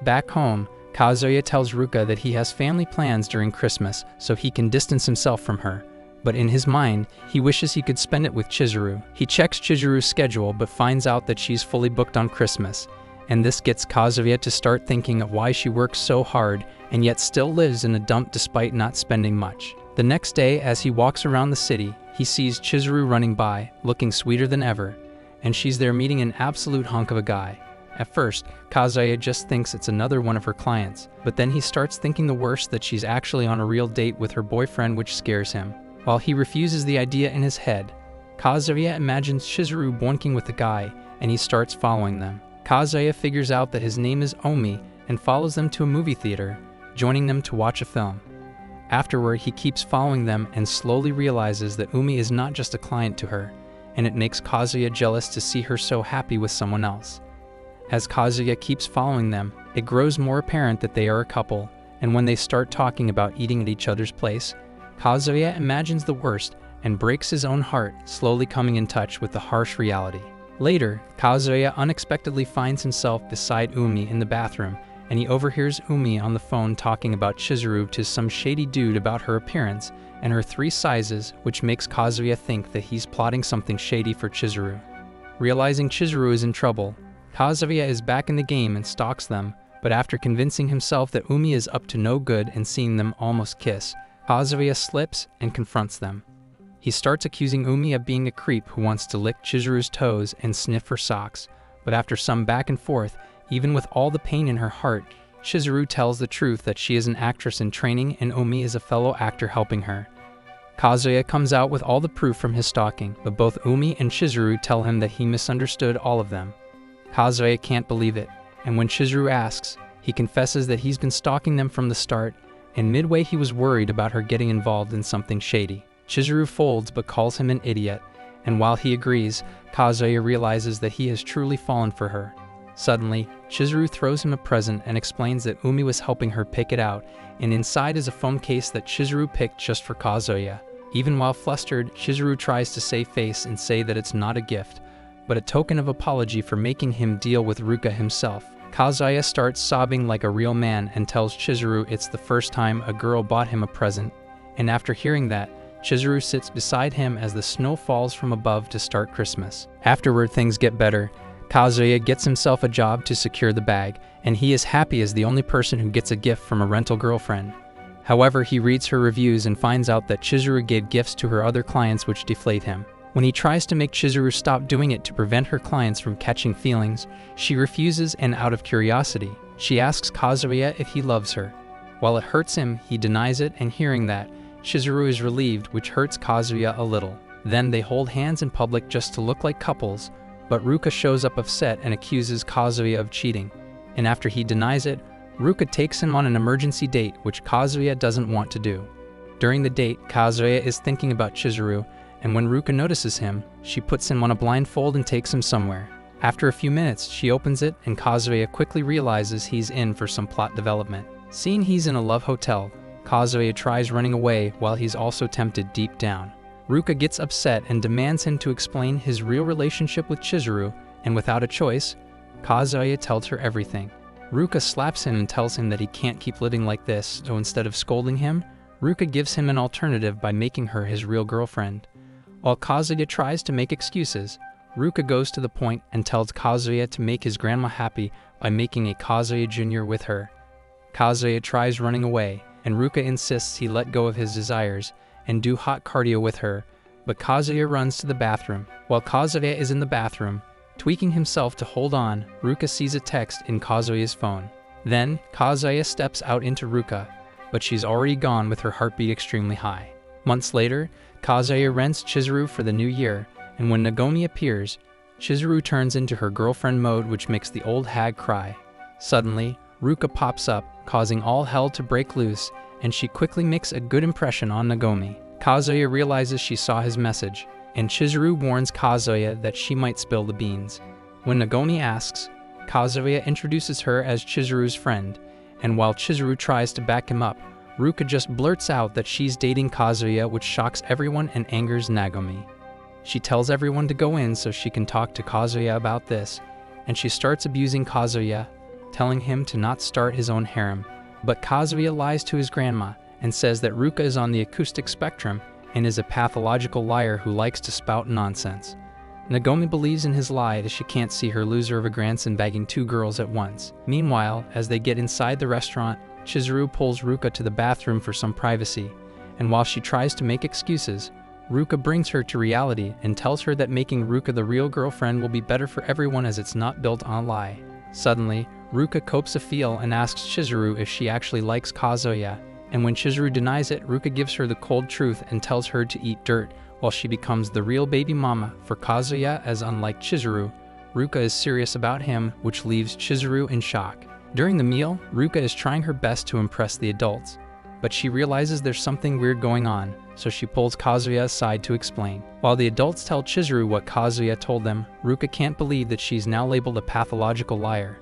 Back home, Kazuya tells Ruka that he has family plans during Christmas so he can distance himself from her, but in his mind, he wishes he could spend it with Chizuru. He checks Chizuru's schedule but finds out that she's fully booked on Christmas, and this gets Kazuya to start thinking of why she works so hard and yet still lives in a dump despite not spending much. The next day, as he walks around the city, he sees Chizuru running by, looking sweeter than ever, and she's there meeting an absolute hunk of a guy. At first, Kazuya just thinks it's another one of her clients, but then he starts thinking the worst, that she's actually on a real date with her boyfriend, which scares him. While he refuses the idea in his head, Kazuya imagines Chizuru boinking with the guy, and he starts following them. Kazuya figures out that his name is Omi and follows them to a movie theater, joining them to watch a film. Afterward, he keeps following them and slowly realizes that Umi is not just a client to her, and it makes Kazuya jealous to see her so happy with someone else. As Kazuya keeps following them, it grows more apparent that they are a couple, and when they start talking about eating at each other's place, Kazuya imagines the worst and breaks his own heart, slowly coming in touch with the harsh reality. Later, Kazuya unexpectedly finds himself beside Umi in the bathroom, and he overhears Umi on the phone talking about Chizuru to some shady dude about her appearance and her 3 sizes, which makes Kazuya think that he's plotting something shady for Chizuru. Realizing Chizuru is in trouble, Kazuya is back in the game and stalks them, But after convincing himself that Umi is up to no good and seeing them almost kiss, Kazuya slips and confronts them. He starts accusing Umi of being a creep who wants to lick Chizuru's toes and sniff her socks, but after some back and forth, even with all the pain in her heart, Chizuru tells the truth that she is an actress in training and Umi is a fellow actor helping her. Kazuya comes out with all the proof from his stalking, but both Umi and Chizuru tell him that he misunderstood all of them. Kazuya can't believe it, and when Chizuru asks, he confesses that he's been stalking them from the start, and midway he was worried about her getting involved in something shady. Chizuru folds but calls him an idiot, and while he agrees, Kazuya realizes that he has truly fallen for her. Suddenly, Chizuru throws him a present and explains that Umi was helping her pick it out, and inside is a phone case that Chizuru picked just for Kazuya. Even while flustered, Chizuru tries to save face and say that it's not a gift, but a token of apology for making him deal with Ruka himself. Kazuya starts sobbing like a real man and tells Chizuru it's the first time a girl bought him a present, and after hearing that, Chizuru sits beside him as the snow falls from above to start Christmas. Afterward, things get better. Kazuya gets himself a job to secure the bag, and he is happy as the only person who gets a gift from a rental girlfriend. However, he reads her reviews and finds out that Chizuru gave gifts to her other clients which deflate him. When he tries to make Chizuru stop doing it to prevent her clients from catching feelings, she refuses, and out of curiosity, she asks Kazuya if he loves her. While it hurts him, he denies it, and hearing that, Chizuru is relieved, which hurts Kazuya a little. Then they hold hands in public just to look like couples, but Ruka shows up upset and accuses Kazuya of cheating. And after he denies it, Ruka takes him on an emergency date, which Kazuya doesn't want to do. During the date, Kazuya is thinking about Chizuru, and when Ruka notices him, she puts him on a blindfold and takes him somewhere. After a few minutes, she opens it, and Kazuya quickly realizes he's in for some plot development. Seeing he's in a love hotel, Kazuya tries running away while he's also tempted deep down. Ruka gets upset and demands him to explain his real relationship with Chizuru, and without a choice, Kazuya tells her everything. Ruka slaps him and tells him that he can't keep living like this, so instead of scolding him, Ruka gives him an alternative by making her his real girlfriend. While Kazuya tries to make excuses, Ruka goes to the point and tells Kazuya to make his grandma happy by making a Kazuya Jr. with her. Kazuya tries running away, and Ruka insists he let go of his desires and do hot cardio with her, but Kazuya runs to the bathroom. While Kazuya is in the bathroom, tweaking himself to hold on, Ruka sees a text in Kazuya's phone. Then, Kazuya steps out into Ruka, but she's already gone with her heartbeat extremely high. Months later, Kazuya rents Chizuru for the new year, and when Nagomi appears, Chizuru turns into her girlfriend mode, which makes the old hag cry. Suddenly, Ruka pops up, causing all hell to break loose, and she quickly makes a good impression on Nagomi. Kazuya realizes she saw his message, and Chizuru warns Kazuya that she might spill the beans. When Nagomi asks, Kazuya introduces her as Chizuru's friend, and while Chizuru tries to back him up, Ruka just blurts out that she's dating Kazuya, which shocks everyone and angers Nagomi. She tells everyone to go in so she can talk to Kazuya about this, and she starts abusing Kazuya, telling him to not start his own harem. But Kazuya lies to his grandma and says that Ruka is on the acoustic spectrum and is a pathological liar who likes to spout nonsense. Nagomi believes in his lie as she can't see her loser of a grandson bagging two girls at once. Meanwhile, as they get inside the restaurant, Chizuru pulls Ruka to the bathroom for some privacy, and while she tries to make excuses, Ruka brings her to reality and tells her that making Ruka the real girlfriend will be better for everyone as it's not built on a lie. Suddenly, Ruka copes a feel and asks Chizuru if she actually likes Kazuya, and when Chizuru denies it, Ruka gives her the cold truth and tells her to eat dirt while she becomes the real baby mama for Kazuya, as unlike Chizuru, Ruka is serious about him, which leaves Chizuru in shock. During the meal, Ruka is trying her best to impress the adults, but she realizes there's something weird going on, so she pulls Kazuya aside to explain. While the adults tell Chizuru what Kazuya told them, Ruka can't believe that she's now labeled a pathological liar.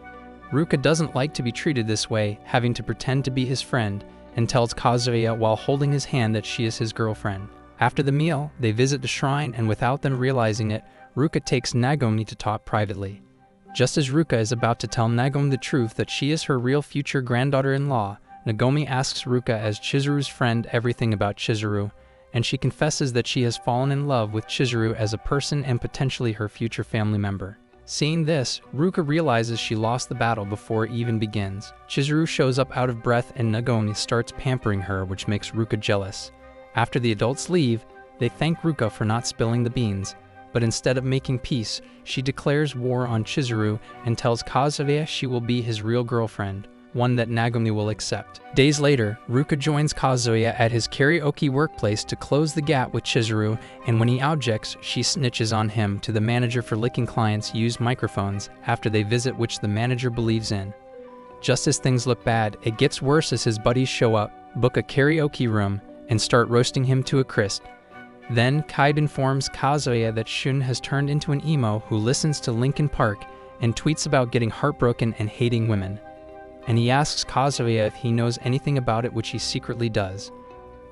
Ruka doesn't like to be treated this way, having to pretend to be his friend, and tells Kazuya while holding his hand that she is his girlfriend. After the meal, they visit the shrine, and without them realizing it, Ruka takes Nagomi to talk privately. Just as Ruka is about to tell Nagomi the truth that she is her real future granddaughter-in-law, Nagomi asks Ruka as Chizuru's friend everything about Chizuru, and she confesses that she has fallen in love with Chizuru as a person and potentially her future family member. Seeing this, Ruka realizes she lost the battle before it even begins. Chizuru shows up out of breath and Nagomi starts pampering her, which makes Ruka jealous. After the adults leave, they thank Ruka for not spilling the beans, but instead of making peace, she declares war on Chizuru and tells Kazuya she will be his real girlfriend, one that Nagomi will accept. Days later, Ruka joins Kazuya at his karaoke workplace to close the gap with Chizuru, and when he objects, she snitches on him to the manager for licking clients' used microphones after they visit, which the manager believes in. Just as things look bad, it gets worse as his buddies show up, book a karaoke room, and start roasting him to a crisp. Then, Kaid informs Kazuya that Shun has turned into an emo who listens to Linkin Park and tweets about getting heartbroken and hating women. And he asks Kazuya if he knows anything about it, which he secretly does.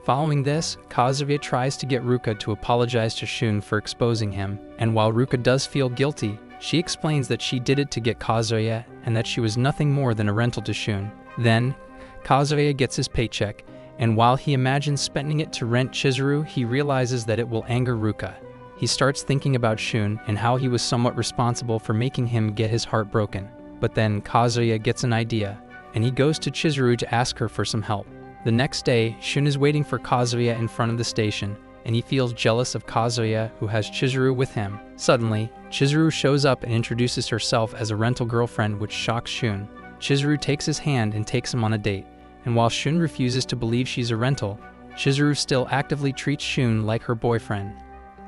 Following this, Kazuya tries to get Ruka to apologize to Shun for exposing him, and while Ruka does feel guilty, she explains that she did it to get Kazuya and that she was nothing more than a rental to Shun. Then, Kazuya gets his paycheck, and while he imagines spending it to rent Chizuru, he realizes that it will anger Ruka. He starts thinking about Shun and how he was somewhat responsible for making him get his heart broken. But then Kazuya gets an idea, and he goes to Chizuru to ask her for some help. The next day, Shun is waiting for Kazuya in front of the station, and he feels jealous of Kazuya, who has Chizuru with him. Suddenly, Chizuru shows up and introduces herself as a rental girlfriend, which shocks Shun. Chizuru takes his hand and takes him on a date, and while Shun refuses to believe she's a rental, Chizuru still actively treats Shun like her boyfriend.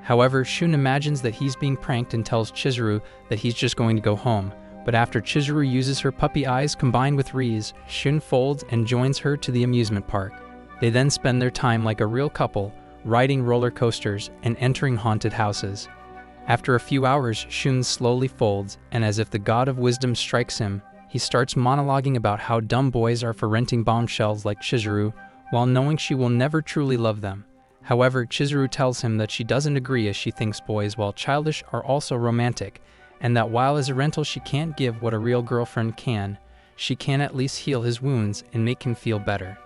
However, Shun imagines that he's being pranked and tells Chizuru that he's just going to go home. But after Chizuru uses her puppy eyes combined with Ri's, Shun folds and joins her to the amusement park. They then spend their time like a real couple, riding roller coasters and entering haunted houses. After a few hours, Shun slowly folds, and as if the god of wisdom strikes him, he starts monologuing about how dumb boys are for renting bombshells like Chizuru, while knowing she will never truly love them. However, Chizuru tells him that she doesn't agree, as she thinks boys, while childish, are also romantic, and that while as a rental she can't give what a real girlfriend can, she can at least heal his wounds and make him feel better.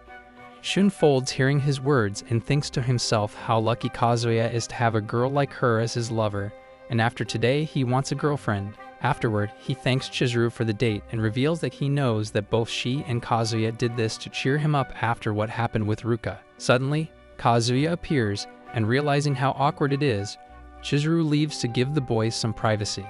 Shun folds hearing his words and thinks to himself how lucky Kazuya is to have a girl like her as his lover, and after today he wants a girlfriend. Afterward, he thanks Chizuru for the date and reveals that he knows that both she and Kazuya did this to cheer him up after what happened with Ruka. Suddenly, Kazuya appears, and realizing how awkward it is, Chizuru leaves to give the boys some privacy.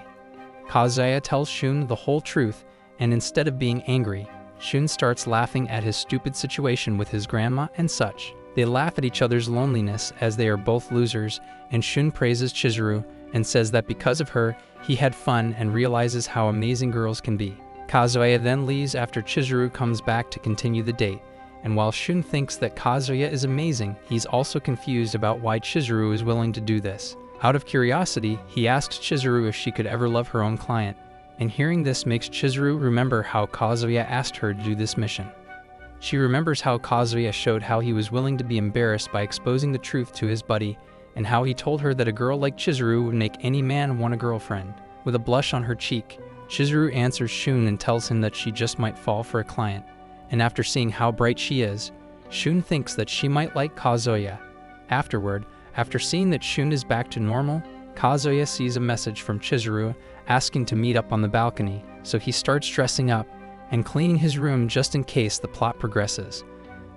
Kazuya tells Shun the whole truth, and instead of being angry, Shun starts laughing at his stupid situation with his grandma and such. They laugh at each other's loneliness as they are both losers, and Shun praises Chizuru and says that because of her, he had fun and realizes how amazing girls can be. Kazuya then leaves after Chizuru comes back to continue the date, and while Shun thinks that Kazuya is amazing, he's also confused about why Chizuru is willing to do this. Out of curiosity, he asks Chizuru if she could ever love her own client, and hearing this makes Chizuru remember how Kazuya asked her to do this mission. She remembers how Kazuya showed how he was willing to be embarrassed by exposing the truth to his buddy, and how he told her that a girl like Chizuru would make any man want a girlfriend. With a blush on her cheek, Chizuru answers Shun and tells him that she just might fall for a client, and after seeing how bright she is, Shun thinks that she might like Kazuya. Afterward, after seeing that Shun is back to normal, Kazuya sees a message from Chizuru asking to meet up on the balcony, so he starts dressing up and cleaning his room just in case the plot progresses.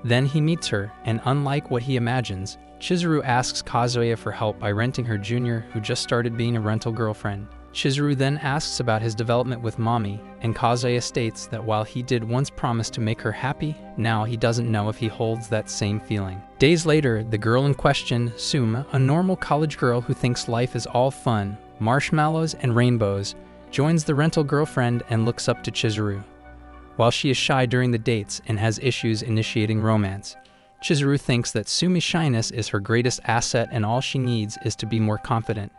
Then he meets her, and unlike what he imagines, Chizuru asks Kazuya for help by renting her junior, who just started being a rental girlfriend. Chizuru then asks about his development with Mommy, and Kazuya states that while he did once promise to make her happy, now he doesn't know if he holds that same feeling. Days later, the girl in question, Suma, a normal college girl who thinks life is all fun, marshmallows, and rainbows, joins the rental girlfriend and looks up to Chizuru. While she is shy during the dates and has issues initiating romance, Chizuru thinks that Sumi's shyness is her greatest asset and all she needs is to be more confident.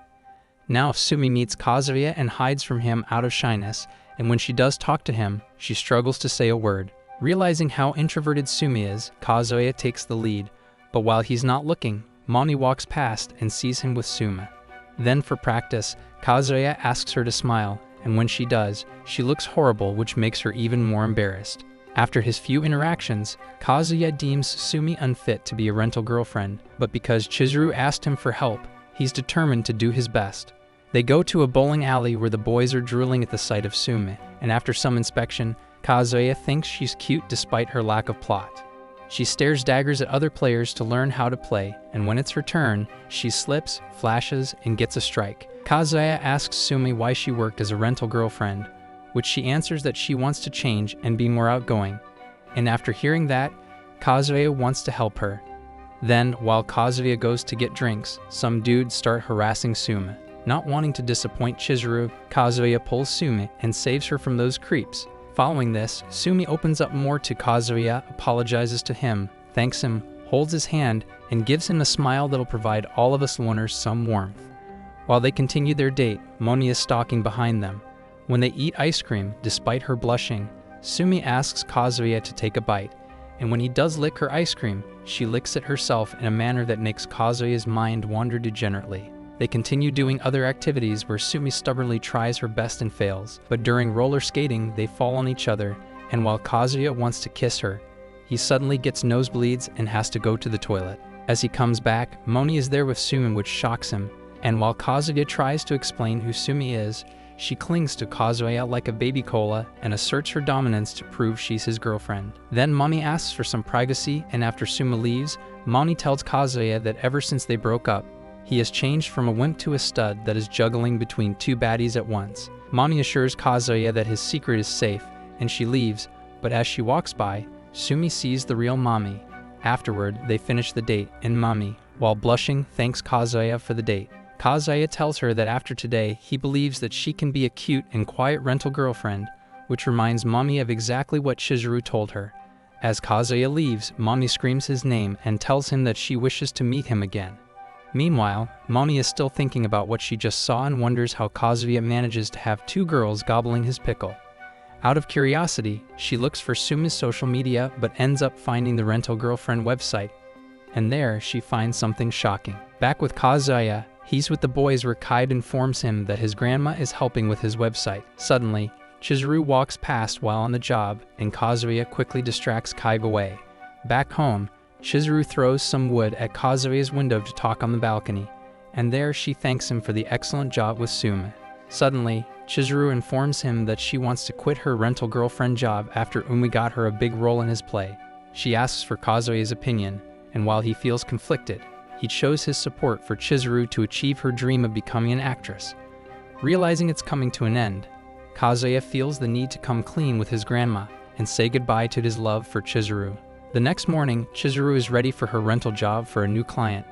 Now Sumi meets Kazuya and hides from him out of shyness, and when she does talk to him, she struggles to say a word. Realizing how introverted Sumi is, Kazuya takes the lead, but while he's not looking, Mommy walks past and sees him with Suma. Then for practice, Kazuya asks her to smile, and when she does, she looks horrible, which makes her even more embarrassed. After his few interactions, Kazuya deems Sumi unfit to be a rental girlfriend, but because Chizuru asked him for help, he's determined to do his best. They go to a bowling alley where the boys are drooling at the sight of Sumi, and after some inspection, Kazuya thinks she's cute despite her lack of plot. She stares daggers at other players to learn how to play, and when it's her turn, she slips, flashes, and gets a strike. Kazuya asks Sumi why she worked as a rental girlfriend, which she answers that she wants to change and be more outgoing. And after hearing that, Kazuya wants to help her. Then, while Kazuya goes to get drinks, some dudes start harassing Sumi. Not wanting to disappoint Chizuru, Kazuya pulls Sumi and saves her from those creeps. Following this, Sumi opens up more to Kazuya, apologizes to him, thanks him, holds his hand, and gives him a smile that'll provide all of us loners some warmth. While they continue their date, Moni is stalking behind them. When they eat ice cream, despite her blushing, Sumi asks Kazuya to take a bite, and when he does lick her ice cream, she licks it herself in a manner that makes Kazuya's mind wander degenerately. They continue doing other activities where Sumi stubbornly tries her best and fails, but during roller skating, they fall on each other, and while Kazuya wants to kiss her, he suddenly gets nosebleeds and has to go to the toilet. As he comes back, Moni is there with Sumi, which shocks him, and while Kazuya tries to explain who Sumi is, she clings to Kazuya like a baby cola and asserts her dominance to prove she's his girlfriend. Then Moni asks for some privacy, and after Sumi leaves, Moni tells Kazuya that ever since they broke up, he has changed from a wimp to a stud that is juggling between two baddies at once. Moni assures Kazuya that his secret is safe, and she leaves, but as she walks by, Sumi sees the real Mami. Afterward, they finish the date, and Mami, while blushing, thanks Kazuya for the date. Kazuya tells her that after today, he believes that she can be a cute and quiet rental girlfriend, which reminds Mami of exactly what Chizuru told her. As Kazuya leaves, Mami screams his name and tells him that she wishes to meet him again. Meanwhile, Moni is still thinking about what she just saw and wonders how Kazuya manages to have two girls gobbling his pickle. Out of curiosity, she looks for Sumi's social media but ends up finding the rental girlfriend website, and there she finds something shocking. Back with Kazuya, he's with the boys where Kaide informs him that his grandma is helping with his website. Suddenly, Chizuru walks past while on the job, and Kazuya quickly distracts Kaide away. Back home, Chizuru throws some wood at Kazuya's window to talk on the balcony, and there she thanks him for the excellent job with Sumi. Suddenly, Chizuru informs him that she wants to quit her rental girlfriend job after Umi got her a big role in his play. She asks for Kazuya's opinion, and while he feels conflicted, he shows his support for Chizuru to achieve her dream of becoming an actress. Realizing it's coming to an end, Kazuya feels the need to come clean with his grandma and say goodbye to his love for Chizuru. The next morning, Chizuru is ready for her rental job for a new client,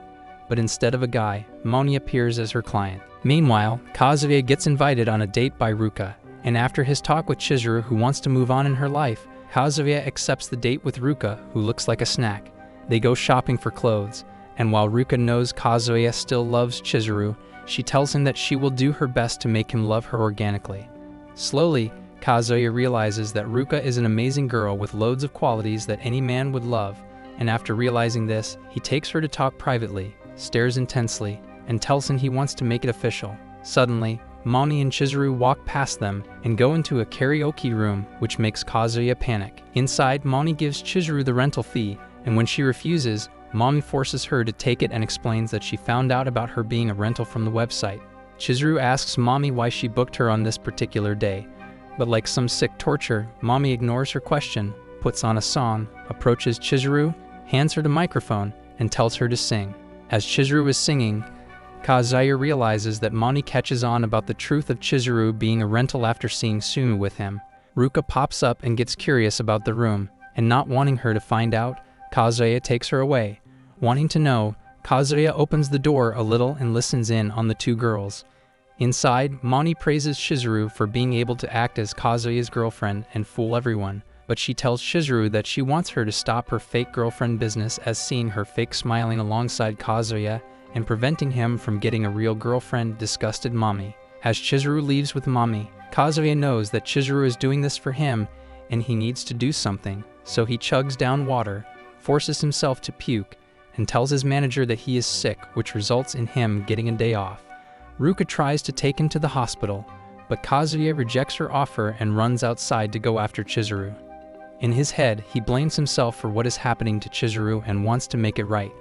but instead of a guy, Moni appears as her client. Meanwhile, Kazuya gets invited on a date by Ruka, and after his talk with Chizuru, who wants to move on in her life, Kazuya accepts the date with Ruka, who looks like a snack. They go shopping for clothes, and while Ruka knows Kazuya still loves Chizuru, she tells him that she will do her best to make him love her organically. Slowly, Kazuya realizes that Ruka is an amazing girl with loads of qualities that any man would love, and after realizing this, he takes her to talk privately, stares intensely, and tells him he wants to make it official. Suddenly, Moni and Chizuru walk past them and go into a karaoke room, which makes Kazuya panic. Inside, Moni gives Chizuru the rental fee, and when she refuses, Moni forces her to take it and explains that she found out about her being a rental from the website. Chizuru asks Mami why she booked her on this particular day, but like some sick torture, Mami ignores her question, puts on a song, approaches Chizuru, hands her the microphone, and tells her to sing. As Chizuru is singing, Kazuya realizes that Moni catches on about the truth of Chizuru being a rental after seeing Sumi with him. Ruka pops up and gets curious about the room, and not wanting her to find out, Kazuya takes her away. Wanting to know, Kazuya opens the door a little and listens in on the two girls. Inside, Moni praises Chizuru for being able to act as Kazuya's girlfriend and fool everyone, but she tells Chizuru that she wants her to stop her fake girlfriend business, as seeing her fake smiling alongside Kazuya and preventing him from getting a real girlfriend disgusted Mami. As Chizuru leaves with Mami, Kazuya knows that Chizuru is doing this for him and he needs to do something, so he chugs down water, forces himself to puke, and tells his manager that he is sick, which results in him getting a day off. Ruka tries to take him to the hospital, but Kazuya rejects her offer and runs outside to go after Chizuru. In his head, he blames himself for what is happening to Chizuru and wants to make it right.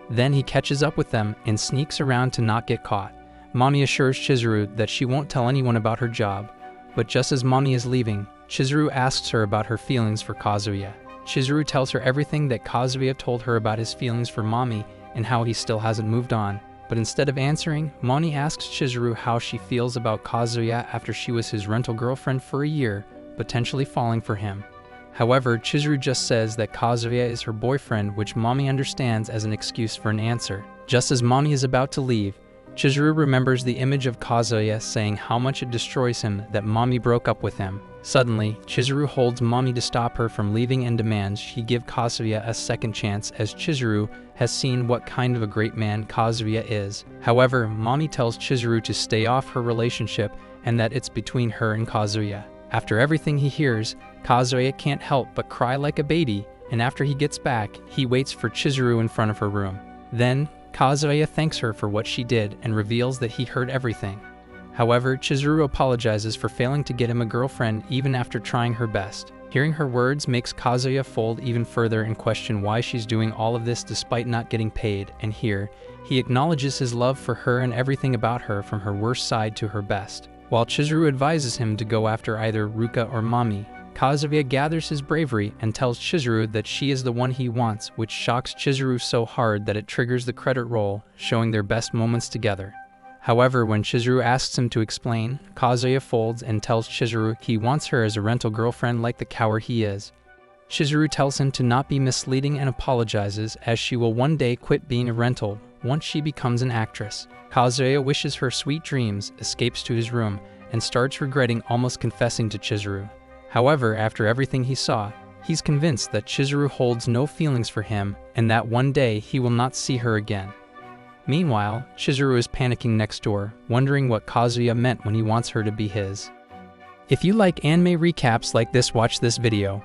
Then he catches up with them and sneaks around to not get caught. Mami assures Chizuru that she won't tell anyone about her job, but just as Mami is leaving, Chizuru asks her about her feelings for Kazuya. Chizuru tells her everything that Kazuya told her about his feelings for Mami and how he still hasn't moved on. But instead of answering, Mami asks Chizuru how she feels about Kazuya after she was his rental girlfriend for a year, potentially falling for him. However, Chizuru just says that Kazuya is her boyfriend, which Mami understands as an excuse for an answer. Just as Mami is about to leave, Chizuru remembers the image of Kazuya saying how much it destroys him that Mami broke up with him. Suddenly, Chizuru holds Mami to stop her from leaving and demands she give Kazuya a second chance, as Chizuru has seen what kind of a great man Kazuya is. However, Mami tells Chizuru to stay off her relationship and that it's between her and Kazuya. After everything he hears, Kazuya can't help but cry like a baby, and after he gets back, he waits for Chizuru in front of her room. Then, Kazuya thanks her for what she did and reveals that he heard everything. However, Chizuru apologizes for failing to get him a girlfriend even after trying her best. Hearing her words makes Kazuya fold even further and question why she's doing all of this despite not getting paid, and here, he acknowledges his love for her and everything about her from her worst side to her best. While Chizuru advises him to go after either Ruka or Mami, Kazuya gathers his bravery and tells Chizuru that she is the one he wants, which shocks Chizuru so hard that it triggers the credit roll, showing their best moments together. However, when Chizuru asks him to explain, Kazuya folds and tells Chizuru he wants her as a rental girlfriend like the coward he is. Chizuru tells him to not be misleading and apologizes, as she will one day quit being a rental once she becomes an actress. Kazuya wishes her sweet dreams, escapes to his room, and starts regretting almost confessing to Chizuru. However, after everything he saw, he's convinced that Chizuru holds no feelings for him and that one day he will not see her again. Meanwhile, Chizuru is panicking next door, wondering what Kazuya meant when he wants her to be his. If you like anime recaps like this, watch this video.